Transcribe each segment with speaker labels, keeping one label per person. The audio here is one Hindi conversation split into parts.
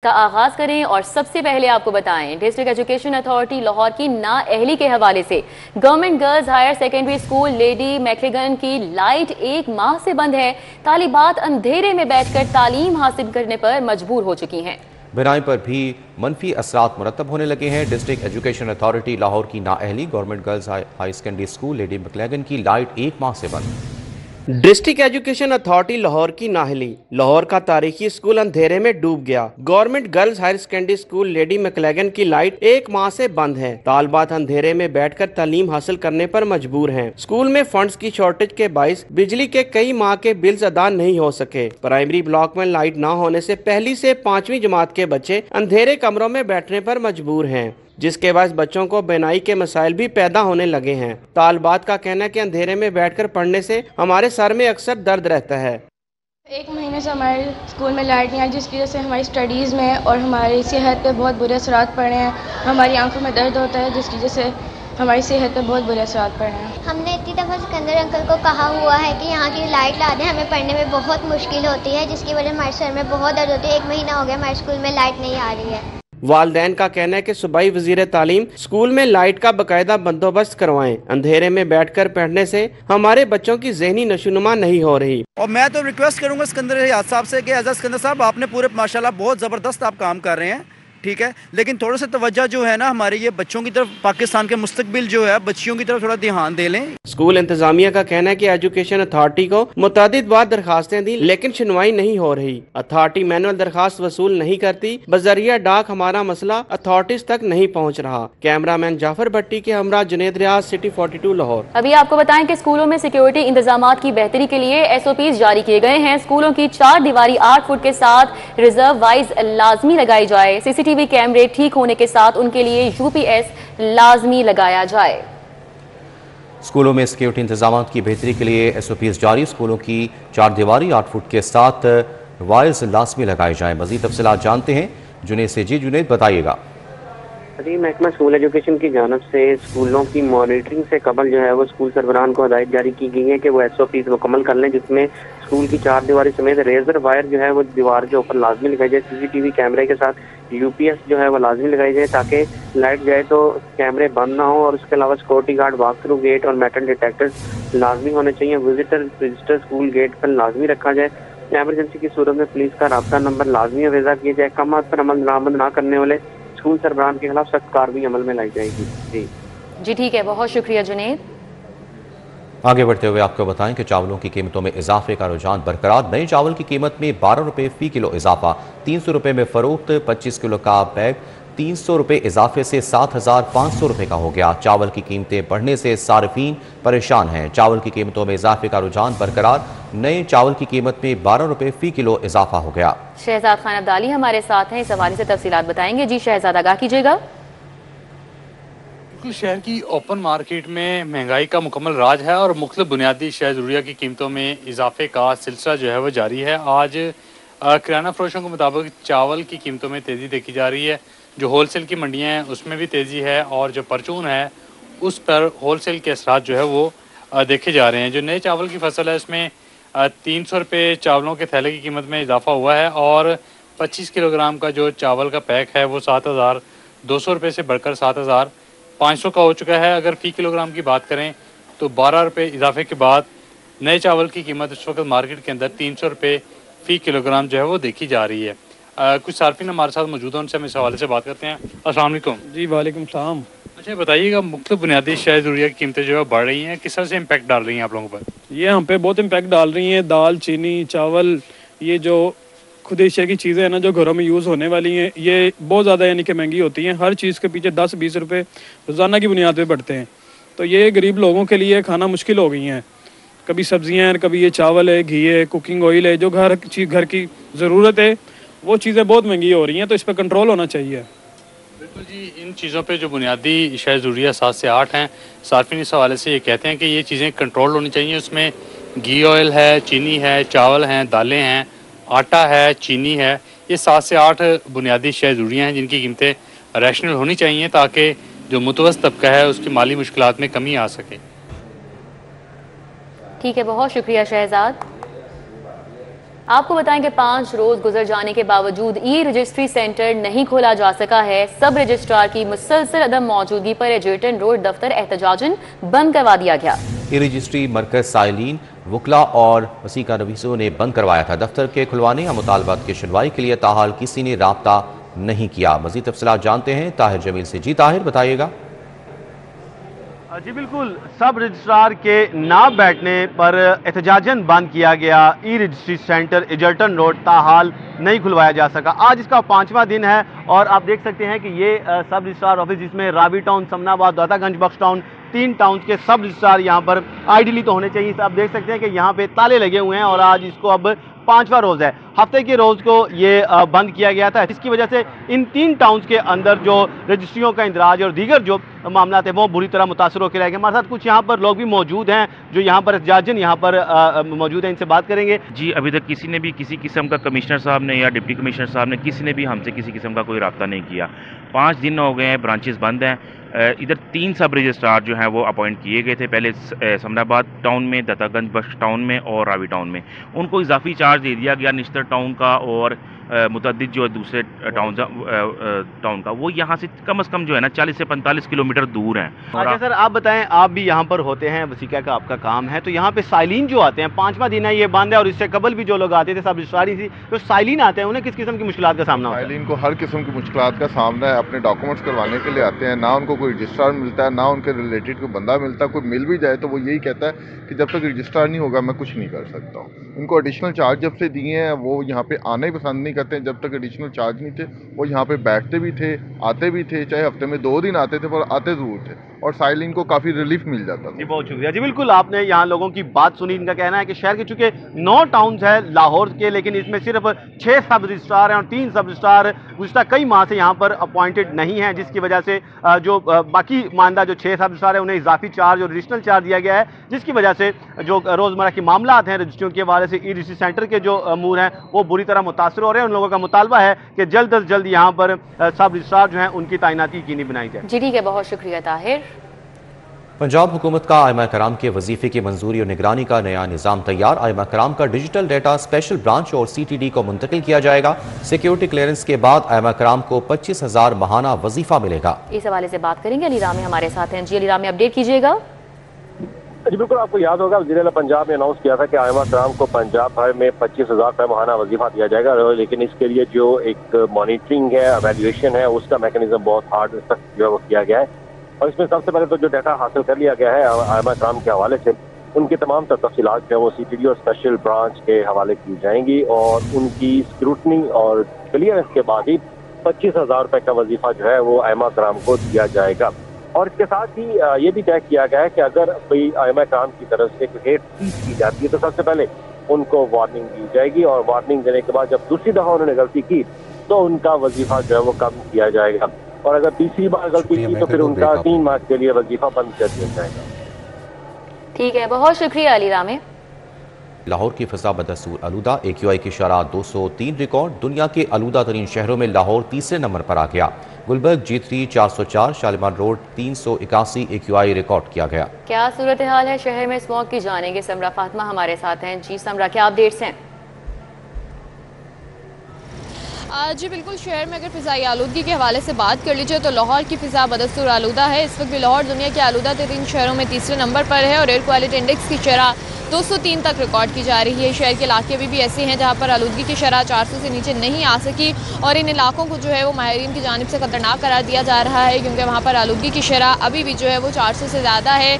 Speaker 1: का आगाज करें और सबसे पहले आपको बताएं डिस्ट्रिक्ट एजुकेशन अथॉरिटी लाहौर की नाअहली के हवाले से government girls higher secondary school lady McLagan की लाइट 1 माह से बंद है। तालिबात अंधेरे में बैठकर तालीम हासिल करने पर मजबूर हो चुकी हैं।
Speaker 2: बिनाई पर भी मनफी असरात मुरतब होने लगे हैं। डिस्ट्रिक्ट एजुकेशन अथॉरिटी लाहौर की नाअहली government girls high secondary school lady McLagan की लाइट 1 माह से बंद।
Speaker 3: डिस्ट्रिक्ट एजुकेशन अथॉरिटी लाहौर की नाअहली लाहौर का तारीखी स्कूल अंधेरे में डूब गया। Government girls higher secondary school lady McLagan की लाइट 1 माह से बंद है। तालिबात अंधेरे में बैठकर तालीम हासिल करने पर मजबूर हैं। स्कूल में फंड्स की शॉर्टेज के बाइस बिजली के कई माह के बिल्स अदा नहीं हो सके। प्राइमरी ब्लॉक में लाइट न होने से पहली से 5वीं जमात के बच्चे अंधेरे कमरों में बैठने पर मजबूर हैं, जिसके बाद बच्चों को बेनाई के मसाइल भी पैदा होने लगे हैं। तालिबात का कहना है कि अंधेरे में बैठकर पढ़ने से हमारे सर में अक्सर दर्द रहता है।
Speaker 4: 1 महीने से हमारे स्कूल में लाइट नहीं आई, जिसकी वजह से हमारी स्टडीज़ में और हमारी सेहत पे बहुत बुरे असरात पड़े हैं। हमारी आंखों में दर्द होता है, जिसकी वजह से हमारी सेहत पे बहुत बुरे असरात पड़े हैं।
Speaker 5: हमने इतनी दफ़ा सिकंदर अंकल को कहा हुआ है कि यहाँ की लाइट ला दें, हमें पढ़ने में बहुत मुश्किल होती है, जिसकी वजह हमारे सर में बहुत दर्द होती है। 1 महीना हो गया हमारे स्कूल में लाइट नहीं आ रही है।
Speaker 3: वालदैन का कहना है कि सूबाई वजीर तालीम स्कूल में लाइट का बाकायदा बंदोबस्त करवाएं। अंधेरे में बैठकर पढ़ने से हमारे बच्चों की ज़हनी नशोनुमा नहीं हो रही।
Speaker 6: और मैं तो रिक्वेस्ट करूंगा सिकंदर हयात साहब से कि एज़ सिकंदर साहब आपने पूरे माशाल्लाह बहुत ज़बरदस्त आप काम कर रहे हैं, ठीक है, लेकिन थोड़ा सा तवज्जो जो है ना हमारे ये बच्चों की तरफ, पाकिस्तान के मुस्तकबिल जो है बच्चियों की तरफ थोड़ा ध्यान दे लें।
Speaker 3: स्कूल इंतजामिया का कहना है कि एजुकेशन अथॉरिटी को मुतादिद बार दरखास्तें दी, लेकिन सुनवाई नहीं हो रही। अथॉरिटी मैनुअल दरखास्त वसूल नहीं करती, बजरिया डाक हमारा मसला अथॉरिटीज तक नहीं पहुँच रहा। कैमरामैन जाफर भट्टी के हमरा जुनेद रियाज, सिटी 42 लाहौर।
Speaker 1: अभी आपको बताएं कि स्कूलों में सिक्योरिटी इंतजाम की बेहतरी के लिए SOPs जारी किए गए हैं। स्कूलों की 4 दीवारी 8 फुट के साथ रिजर्व वाइज लाजमी लगाई जाए। CCTV कैमरे ठीक होने के साथ उनके लिए UPS लाजमी लगाया जाए।
Speaker 2: स्कूलों में सिक्योरिटी इंतजाम की बेहतरी के लिए SOPs जारी। स्कूलों की 4 दीवारी 8 फुट के साथ वायर्स लाजमी लगाए जाएं। मजीद तफसीलात जानते हैं जुनेद से। जी जुनेद, बताइएगा।
Speaker 7: महकमा स्कूल एजुकेशन की जानब से स्कूलों की मॉनिटरिंग से कबल जो है वो स्कूल सरबराहान को हदायत जारी की गई है कि वो SOPs मुकम्मल कर लें, जिसमें स्कूल की 4 दीवारी समेत रेजर वायर जो है वो दीवार के ऊपर लाजमी लगाई जाए। CCTV कैमरे के साथ UPS जो है वो लाजमी लगाई जाए, ताकि लाइट जाए तो कैमरे बंद ना हो। और उसके अलावा security guard, walk through gate और मेटल डिटेक्टर्स लाजमी होने चाहिए। विजिटर रजिस्टर स्कूल गेट पर लाजमी रखा जाए। एमरजेंसी की सूरत में पुलिस का राब्ता नंबर लाजमी अवेजा किया जाए। कम पर अमल दरामद ना करने वाले स्कूल सरबराहान के खिलाफ सख्त कार्रवाई अमल में लाई जाएगी।
Speaker 1: जी ठीक है, बहुत शुक्रिया जुनेद।
Speaker 2: आगे बढ़ते हुए आपको बताएं कि चावलों की कीमतों में इजाफे का रुझान बरकरार। नए चावल की कीमत में 12 रुपये फी किलो इजाफा, 300 रुपये में फरोख्त। 25 किलो का बैग 300 रुपये इजाफे से 7,500 रुपये का हो गया। चावल की कीमतें बढ़ने से सार्फिन परेशान हैं। चावल की कीमतों में इजाफे का रुझान बरकरार। नए चावल की कीमत में 12 रुपये फी किलो इजाफा हो गया।
Speaker 1: शहजाद खान अब्दाली हमारे साथ हैं, इस हवाले से तफसीलात बताएंगे। जी शहजाद, आगाह कीजिएगा।
Speaker 8: शहर की ओपन मार्केट में महंगाई का मुकम्मल राज है और मुख्तलिफ बुनियादी शय ज़रूरिया की कीमतों में इजाफे का सिलसिला जो है वो जारी है। आज किराना फरोशों के मुताबिक चावल की कीमतों में तेज़ी देखी जा रही है। जो होलसेल की मंडियां हैं उसमें भी तेज़ी है और जो परचून है उस पर होलसेल के असरात जो है वो देखे जा रहे हैं। जो नए चावल की फसल है उसमें 300 रुपये चावलों के थैले की कीमत में इजाफा हुआ है और 25 किलोग्राम का जो चावल का पैक है वो 7,200 रुपये से बढ़कर 7,500 का हो चुका है। अगर फ़ी किलोग्राम की बात करें तो 12 रुपये इजाफे के बाद नए चावल की कीमत इस वक्त मार्केट के अंदर 300 रुपये फ़ी किलोग्राम जो है वो देखी जा रही है। कुछ सार्फिन हमारे साथ मौजूद हैं, उनसे हम इस हवाले से बात करते हैं। अस्सलाम वालेकुम।
Speaker 9: जी वालेकुम सलाम।
Speaker 8: अच्छा बताइएगा, मुख्तलिफ बुनियादी शय ज़रूरिया की कीमतें जो है बढ़ रही हैं, किस तरह से इम्पैक्ट डाल रही हैं आप लोगों पर?
Speaker 9: ये हम पे बहुत इम्पैक्ट डाल रही हैं। दाल, चीनी, चावल, ये जो खुद एशिया की चीज़ें हैं ना जो घरों में यूज़ होने वाली हैं, ये बहुत ज़्यादा यानी कि महंगी होती हैं। हर चीज़ के पीछे 10-20 रुपये रोज़ाना की बुनियाद पे बढ़ते हैं। तो ये गरीब लोगों के लिए खाना मुश्किल हो गई हैं। कभी सब्जियां हैं, कभी ये चावल है, घी है, कुकिंग ऑयल है, जो घर की ज़रूरत है वो चीज़ें बहुत महंगी हो रही हैं। तो इस पर कंट्रोल होना चाहिए।
Speaker 8: बिल्कुल जी, इन चीज़ों पे जो बुनियादी शय ज़रूरिया 7 से 8 हैं, सार्फिन इस हवाले से ये कहते हैं कि ये चीज़ें कंट्रोल होनी चाहिए। उसमें घी ऑयल है, चीनी है, चावल हैं, दालें हैं, आटा है, चीनी है। ये 7 से 8 बुनियादी शय ज़रूरिया हैं जिनकी कीमतें रैशनल होनी चाहिए ताकि जो मुतवस्सित तबका है उसकी माली मुश्किलात में कमी आ सके।
Speaker 1: ठीक है, बहुत शुक्रिया शहजाद। आपको बताएं कि 5 रोज गुजर जाने के बावजूद ई रजिस्ट्री सेंटर नहीं खोला जा सका है। सब रजिस्ट्रार की मुसलसल अदम मौजूदगी पर एजर्टन रोड दफ्तर एहतजाजन बंद करवा दिया गया।
Speaker 2: ई रजिस्ट्री मरकज साइलिन, वकला और वसीका नवीसों ने बंद करवाया था। दफ्तर के खुलवाने या मुतालबात की सुनवाई के लिए ताहाल किसी ने राब्ता नहीं किया। मजीद तफसीलात जानते हैं ताहिर जमील से। जी ताहिर, बताइएगा।
Speaker 3: जी बिल्कुल, सब रजिस्ट्रार के ना बैठने पर एहतजाजन बंद किया गया e registry centre Egerton road ताहाल नहीं खुलवाया जा सका। आज इसका 5वां दिन है और आप देख सकते हैं कि ये सब रजिस्ट्रार ऑफिस, जिसमें रावी टाउन, समनाबाद, दातागंज, बख्श टाउन, 3 टाउन के सब रजिस्ट्रार यहाँ पर आइडियली तो होने चाहिए। आप देख सकते हैं कि यहाँ पे ताले लगे हुए हैं और आज इसको अब 5वां रोज़ है। हफ्ते के रोज़ को ये बंद किया गया था। इसकी वजह से इन 3 टाउन्स के अंदर जो रजिस्ट्रियों का इंदराज और दीगर जो मामला थे वो बुरी तरह मुतासर होकर रह गए। हमारे साथ कुछ यहाँ पर लोग भी मौजूद हैं जो यहाँ पर एहतजाजन यहाँ पर मौजूद हैं, इनसे बात करेंगे।
Speaker 10: जी, अभी तक किसी ने भी किसी किस्म का कमिश्नर साहब ने या डिप्टी कमिश्नर साहब ने किसी ने भी हमसे किसी किस्म का कोई रब्ता नहीं किया। 5 दिन हो गए हैं, ब्रांचेस बंद हैं। इधर 3 सब रजिस्ट्रार जो हैं वो अपॉइंट किए गए थे पहले समनाबाद टाउन में, दत्तागंज बख्श टाउन में और रावी टाउन में। उनको इजाफी चार्ज दे दिया गया निश्तर टाउन का और मुतअद्दिद जो दूसरे टाउन का, वो यहाँ से कम जो है ना 40 से 45 किलोमीटर दूर हैं।
Speaker 3: अच्छा सर, आप बताएं, आप भी यहाँ पर होते हैं, वसीका का आपका काम है, तो यहाँ पे साइलिन जो आते हैं, 5वां दिन है ये बंद है और इससे कबल भी जो लोग आते थे सब रजिस्ट्रारी थी, तो साइलिन आते हैं, उन्हें किस किस्म की मुश्किलात का सामना होता है?
Speaker 11: साइलिन को हर किस्म की मुश्किलात का सामना है। अपने डॉक्यूमेंट्स करवाने के लिए आते हैं, ना उनको कोई रजिस्ट्रार मिलता है, ना उनके रिलेटेड कोई बंदा मिलता है। कोई मिल भी जाए तो वो यही कहता है कि जब तक रजिस्ट्रार नहीं होगा मैं कुछ नहीं कर सकता हूँ। इनको एडिशनल चार्ज जब से दिए हैं वो यहाँ पे आना ही पसंद नहीं करते हैं। जब तक एडिशनल चार्ज नहीं थे वो यहाँ पे बैठते भी थे, आते भी थे, चाहे हफ्ते में 2 दिन आते थे पर आते ज़रूर थे और साइलिन को काफ़ी रिलीफ मिल जाता था।
Speaker 3: जी बहुत शुक्रिया। जी बिल्कुल, आपने यहाँ लोगों की बात सुनी। इनका कहना है कि शहर के चूँकि 9 टाउन्स है लाहौर के, लेकिन इसमें सिर्फ 6 सब रजिस्ट्रार हैं और 3 सब रजिस्ट्रार गुज़श्ता कई माह से यहाँ पर अपॉइंटेड नहीं हैं, जिसकी वजह से जो बाकी मानदा जो 6 सब रजिस्ट्रार है उन्हें इजाफी चार्ज और एडिशनल चार्ज दिया गया है, जिसकी वजह से जो रोज़मर्रा के मामलात हैं रजिस्ट्रियों के हवाले से ई रजिस्ट्री सेंटर के जो अमूर हैं वो बुरी तरह मुतासर हो रहे हैं। उन लोगों का मुतालबा है कि जल्द अज जल्द यहाँ पर सब रजिस्ट्रार जो हैं उनकी तैनाती यकीनी बनाई जाए।
Speaker 1: जी ठीक है, बहुत शुक्रिया ताहिर।
Speaker 2: पंजाब हुकूमत का आइमा कराम के वजीफे की मंजूरी और निगरानी का नया निज़ाम तैयार। आइमा कराम का डिजिटल डाटा स्पेशल ब्रांच और CTD को मुंतकिल किया जाएगा। सिक्योरिटी क्लियरेंस के बाद आइमा कराम को 25,000 माहाना वजीफा मिलेगा।
Speaker 1: इस हवाले से बात करेंगे, अली रामी हमारे साथ हैं। जी अली रामी, अपडेट कीजिएगा।
Speaker 12: जी बिल्कुल, आपको याद होगा वज़ीर-ए-आला पंजाब ने अनाउंस किया था कि आइमा कराम को पंजाब भर में 25,000 रुपये माहाना वजीफा दिया जाएगा, लेकिन इसके लिए जो एक मॉनिटरिंग है, एवेल्युएशन है, उसका मैकेनिज्म बहुत हार्ड सख्त जो है वो किया गया है। और इसमें सबसे पहले तो जो डाटा हासिल कर लिया गया है आइमा कराम के हवाले से, उनकी तमाम तफसीलात जो है वो CTD और स्पेशल ब्रांच के हवाले की जाएंगी और उनकी स्क्रूटनी और क्लियरेंस के बाद ही 25,000 रुपये का वजीफा जो है वो आइमा कराम को दिया जाएगा। और इसके साथ ही ये भी तय किया गया है कि अगर कोई आइमा कराम की तरफ से कोई हेट स्पीच की जाती है तो सबसे पहले उनको वार्निंग दी जाएगी और वार्निंग देने के बाद जब दूसरी दफा उन्होंने गलती की तो उनका वजीफा जो है वो कम किया जाएगा और अगर तीसरी बार गलती की तो फिर उनका 3 माह के लिए वजीफा बंद कर दिया जाएगा।
Speaker 1: ठीक है, बहुत शुक्रिया अली रामे।
Speaker 2: लाहौर की फिजा बदस्तूर आलूदा, AQI की शरह 203 रिकॉर्ड। दुनिया के आलूदा तरीन शहरों में लाहौर तीसरे नंबर पर आ गया। Gulberg G3 404, Shalimar road 381 AQI record किया गया।
Speaker 1: क्या सूरत हाल है शहर में स्मॉग की, जानेंगे। समरा फातिमा हमारे साथ हैं। जी समरा, क्या अपडेट्स हैं?
Speaker 13: जी बिल्कुल, शहर में अगर फ़िज़ाई आलूदगी के हवाले से बात कर लीजिए तो लाहौर की फ़िज़ा बदस्तूर आलूदा है। इस वक्त भी लाहौर दुनिया के आलूदा तरीन शहरों में तीसरे नंबर पर है और एयर क्वालिटी इंडेक्स की शरह 203 तक रिकॉर्ड की जा रही है। शहर के इलाके भी ऐसे हैं जहाँ पर आलूदगी की शरह 400 से नीचे नहीं आ सकी और इन इलाकों को जो है वो माहिरीन की जानिब से ख़तरनाक करार दिया जा रहा है क्योंकि वहाँ पर आलूदगी की शरह अभी भी जो है वो 400 से ज़्यादा है।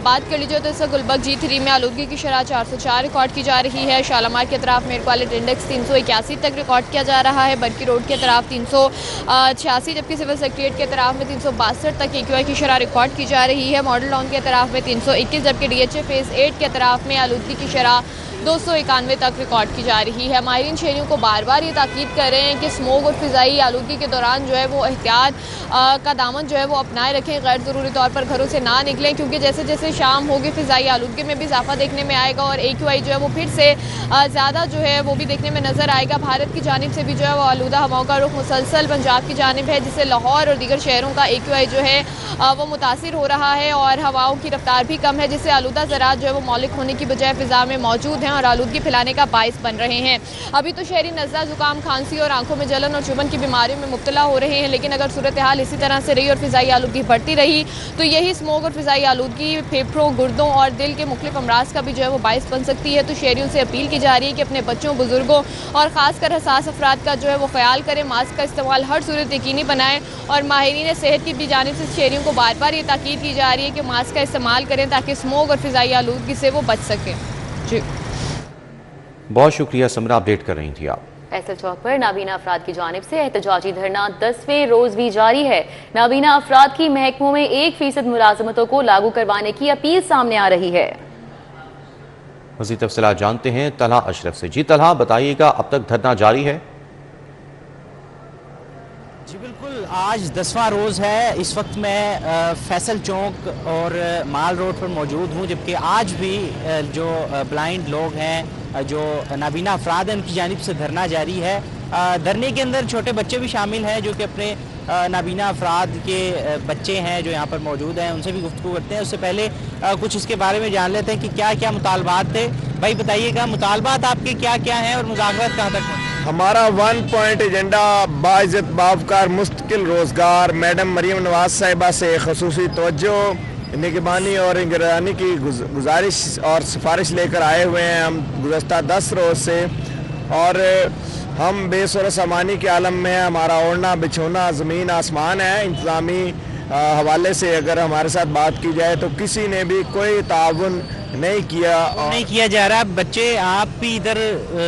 Speaker 13: बात कर लीजिए तो इस गुलबर्ग G3 में आलूदगी की शरह 404 रिकॉर्ड की जा रही है। शालामार के तरफ में एयर क्वालिटी इंडेक्स 381 तक रिकॉर्ड किया जा रहा है। बरकी रोड के तरफ 386, जबकि सिविल सेक्रेटरीट के तरफ में 362 तक AQI की शरह रिकॉर्ड की जा रही है। मॉडल टाउन के तरफ में 321, जबकि DHA फेज़ 8 के तरफ में आलूदगी की शरह 291 तक रिकॉर्ड की जा रही है। माहिरीन शहरियों को बार बार ये ताकीद कर रहे हैं कि स्मोक और फ़िज़ाई आलूदगी के दौरान जो है वो एहतियात का दामन जो है वो अपनाए रखें, गैर ज़रूरी तौर पर घरों से ना निकलें क्योंकि जैसे जैसे शाम होगी फ़िज़ाई आलूदगी में भी इजाफा देखने में आएगा और AQI जो है वो फिर से ज़्यादा जो है वो भी देखने में नज़र आएगा। भारत की जानिब से भी जो है वो आलूदा हवाओं का रुख मुसलसल पंजाब की जानिब है, जिससे लाहौर और दीगर शहरों का AQI जो है वो मुतासिर हो रहा है और हवाओं की रफ्तार भी कम है, जिससे आलूदा ज़राअत जो है वो मौलिक होने की बजाय फ़िज़ा में मौजूद हैं और आलूदगी फैलाने का बायस बन रहे हैं। अभी तो शहरी नज़ला, जुकाम, खांसी और आंखों में जलन और चुभन की बीमारियों में मुब्तला हो रहे हैं, लेकिन अगर सूरत हाल इसी तरह से रही और फ़िज़ाई आलूदगी बढ़ती रही तो यही स्मोक और फ़िज़ाई आलूदगी फेफड़ों, गुर्दों और दिल के मुख्तलिफ अमराज का भी जो है वो बायस बन सकती है। तो शहरियों से अपील की जा रही है कि अपने बच्चों, बुजुर्गों और ख़ासकर हसास अफराद का जो है वो ख्याल करें, मास्क का इस्तेमाल हर सूरत यकीनी बनाएं और माहिरीन सेहत की भी जानिब से शहरियों को बार बार ये ताकीद की जा रही है कि मास्क का इस्तेमाल करें ताकि स्मोक और फ़िज़ाई आलूदगी से वो बच सकें। जी
Speaker 2: बहुत शुक्रिया समरा, अपडेट कर रही थी आप।
Speaker 1: फैसल चौक पर नाबीना अफराद की जानिब से एहतजाजी धरना 10वें रोज भी जारी है। नाबीना अफराद की महकमों में 1% मुलाजमतों को लागू करवाने की अपील सामने आ रही है।
Speaker 2: मज़ीद तफसीलात जानते हैं तलहा अशरफ से। जी तलहा, बताइएगा, अब तक धरना जारी है?
Speaker 14: जी बिल्कुल, आज 10वां रोज़ है। इस वक्त मैं फैसल चौक और माल रोड पर मौजूद हूँ, जबकि आज भी जो ब्लाइंड लोग हैं, जो नाबीना अफराद हैं, उनकी जानिब से धरना जारी है। धरने के अंदर छोटे बच्चे भी शामिल हैं जो कि अपने नाबीना अफराद के बच्चे हैं जो यहाँ पर मौजूद हैं, उनसे भी गुफ्तगू करते हैं। उससे पहले कुछ इसके बारे में जान लेते हैं कि क्या क्या मुतालबात थे। भाई बताइएगा, मुतालबात आपके क्या क्या हैं और मुज़ाकरात कहाँ तक हैं?
Speaker 15: हमारा 1 पॉइंट एजेंडा बाइज़्ज़त बावकार मुस्तकिल रोज़गार, मैडम मरीम नवाज साहिबा से खसूसी तवज्जो, निगरानी और निगरानी की गुजारिश और सिफारिश लेकर आए हुए हैं हम गुज़श्ता 10 रोज़ से। और हम बेसुर सामानी के आलम में हमारा ओढ़ना बिछोना ज़मीन आसमान है। इंतज़ामी हवाले से अगर हमारे साथ बात की जाए तो किसी ने भी कोई ताउन नहीं किया जा रहा। बच्चे आप भी इधर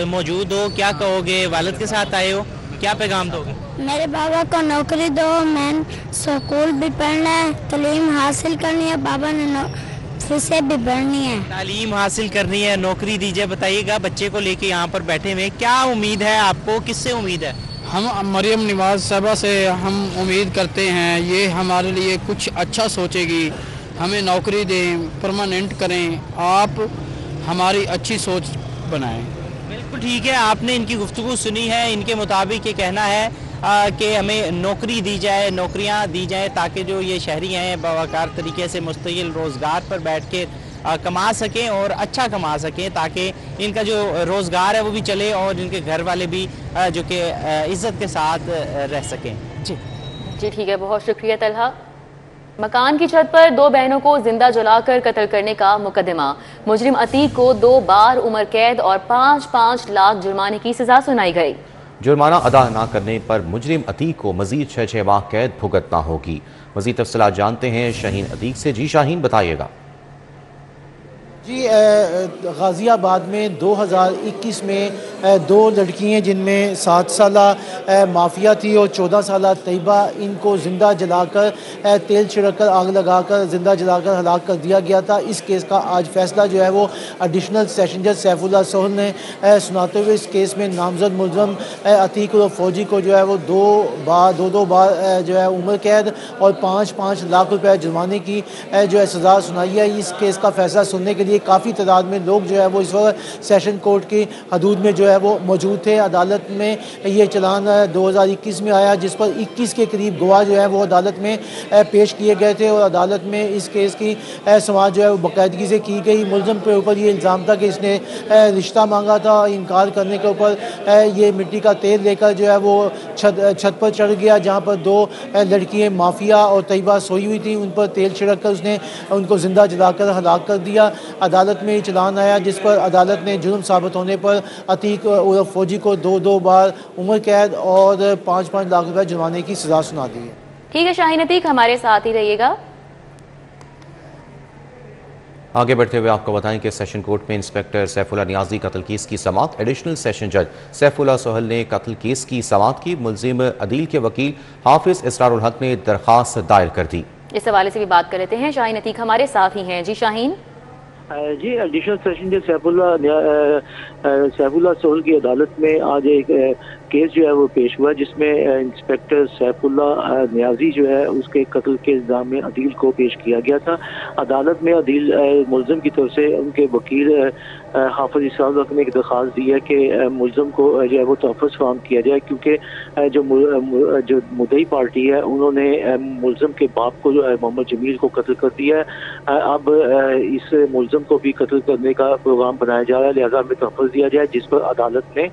Speaker 15: मौजूद हो, क्या कहोगे? वालिद के साथ आए हो, क्या पैगाम दोगे?
Speaker 16: मेरे बाबा को नौकरी दो, मैं स्कूल भी पढ़ना है, तालीम हासिल करनी है, बाबा ने फीसें भी भरनी है।
Speaker 14: तालीम हासिल करनी है, नौकरी दीजिए। बताइएगा, बच्चे को लेके यहाँ पर बैठे हुए, क्या उम्मीद है आपको, किससे उम्मीद है?
Speaker 17: हम मरियम नवाज साहिबा से हम उम्मीद करते हैं ये हमारे लिए कुछ अच्छा सोचेगी, हमें नौकरी दें, परमानेंट करें, आप हमारी अच्छी सोच बनाएं।
Speaker 14: बिल्कुल ठीक है, आपने इनकी गुफ्तगू सुनी है। इनके मुताबिक ये कहना है कि हमें नौकरी दी जाए, नौकरियां दी जाए ताकि जो ये शहरी हैं बावकार तरीके से मुस्तकिल रोज़गार पर बैठ के कमा सकें और अच्छा कमा सकें, ताकि इनका जो रोज़गार है वो भी चले और इनके घर वाले भी जो कि इज़्ज़त के साथ रह सकें।
Speaker 1: जी ठीक है, बहुत शुक्रिया तलहा। मकान की छत पर 2 बहनों को जिंदा जलाकर कत्ल करने का मुकदमा। मुजरिम अतीक को 2 बार उम्र कैद और 5-5 लाख जुर्माने की सजा सुनाई गई।
Speaker 2: जुर्माना अदा न करने पर मुजरिम अतीक को मजीद 6 माह कैद भुगतना होगी। मजीद तफसीलात जानते हैं शाहीन अतीक से। जी शाहीन, बताइएगा।
Speaker 18: जी गाज़ियाबाद में 2021 में 2 लड़कियां जिनमें 7 साला माफिया थी और 14 साला तैयबा, इनको ज़िंदा जलाकर तेल छिड़ककर आग लगाकर ज़िंदा जलाकर हलाक कर दिया गया था। इस केस का आज फैसला जो है वो एडिशनल सेशन जज सैफुल्लाह सोहल ने सुनाते हुए इस केस में नामजद मुलज़म अतीक और फौजी को जो है वो 2 बार जो है उम्र कैद और 5-5 लाख रुपए जुर्माने की जो है सज़ा सुनाई है। इस केस का फैसला सुनने के लिए काफ़ी तादाद में लोग जो है वो इस वक्त सेशन कोर्ट की हदूद में जो है वो मौजूद थे। अदालत में ये चलान 2021 में आया जिस पर 21 के करीब गवाह जो है वो अदालत में पेश किए गए थे और अदालत में इस केस की समाअत जो है वो बाकायदगी से की गई। मुलज़म के ऊपर ये इल्ज़ाम था कि इसने रिश्ता मांगा था, इनकार करने के ऊपर ये मिट्टी का तेल लेकर जो है वो छत पर चढ़ गया जहाँ पर 2 लड़कियाँ माफिया और तैयबा सोई हुई थी, उन पर तेल छिड़क कर उसने उनको ज़िंदा जलाकर हलाक कर दिया। अदालत में चलान आया जिस पर अदालत ने जुर्म साबित होने पर अतीक और फौजी को 2 बार उम्र कैद और 5-5 लाख रुपए जुर्माने की सजा सुना दी है।
Speaker 1: ठीक है शाहीन अतीक, हमारे साथ ही रहिएगा।
Speaker 2: आगे बढ़ते हुए आपको बताएं कि सेशन कोर्ट में इंस्पेक्टर सैफुल्लाह नियाजी कत्ल केस की समाअत। एडिशनल सेशन जज सैफुल्लाह सोहल ने कत्ल केस की समाअत की। मुलजिम अदील के वकील हाफिज इसरारुल हक ने दरखास्त दायर कर दी।
Speaker 1: इस हवाले से भी बात कर लेते हैं, शाहीन अतीक हमारे साथ ही हैं। जी शाहीन।
Speaker 19: जी एडिशनल सेशन जज सैफुल्लाह सोहल की अदालत में आज एक केस जो है वो पेश हुआ, जिसमें इंस्पेक्टर सैफुल्ला नियाजी जो है उसके कत्ल के इल्जाम में अदील को पेश किया गया था। अदालत में अदील मुलजिम की तरफ से उनके वकील हाफिज इसाक ने एक दरख्वास्त दी है कि मुलजिम को जो है वो तहफ़्फ़ुज़ फराहम किया जाए, क्योंकि जो मुद्दई पार्टी है उन्होंने मुलजिम के बाप को मोहम्मद जमील को कत्ल कर दिया है। अब इस मुलजिम को भी कत्ल करने का प्रोग्राम बनाया जा रहा है, लिहाजा हमें तहफ़्फ़ुज़ दिया जाए, जिस पर अदालत ने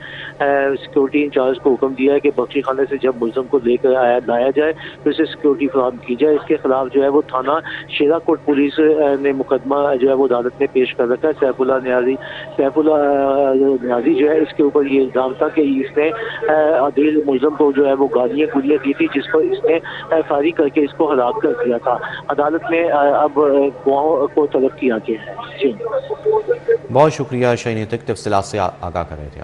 Speaker 19: सिक्योरिटी इंचार्ज को हुक्म दिया है कि बख्शी खाने से जब मुलजिम को लेकर लाया जाए तो इसे सिक्योरिटी फराहम की जाए। इसके खिलाफ जो है वो थाना शेराकोट पुलिस ने मुकदमा जो है वो अदालत में पेश कर रखा है। सैफुल्ला नियाजी जो है इसके ऊपर ये इल्ज़ाम था कि इसने अदील मुलजिम को जो है वो गालियाँ गुलियाँ दी थी, जिस पर इसने फायरिंग करके इसको हलाक कर दिया था। अदालत में अब गवाहों को तलब किया गया है। जी
Speaker 2: बहुत शुक्रिया शहीन तक तफसीलात से आगाह कर रहे थे आप।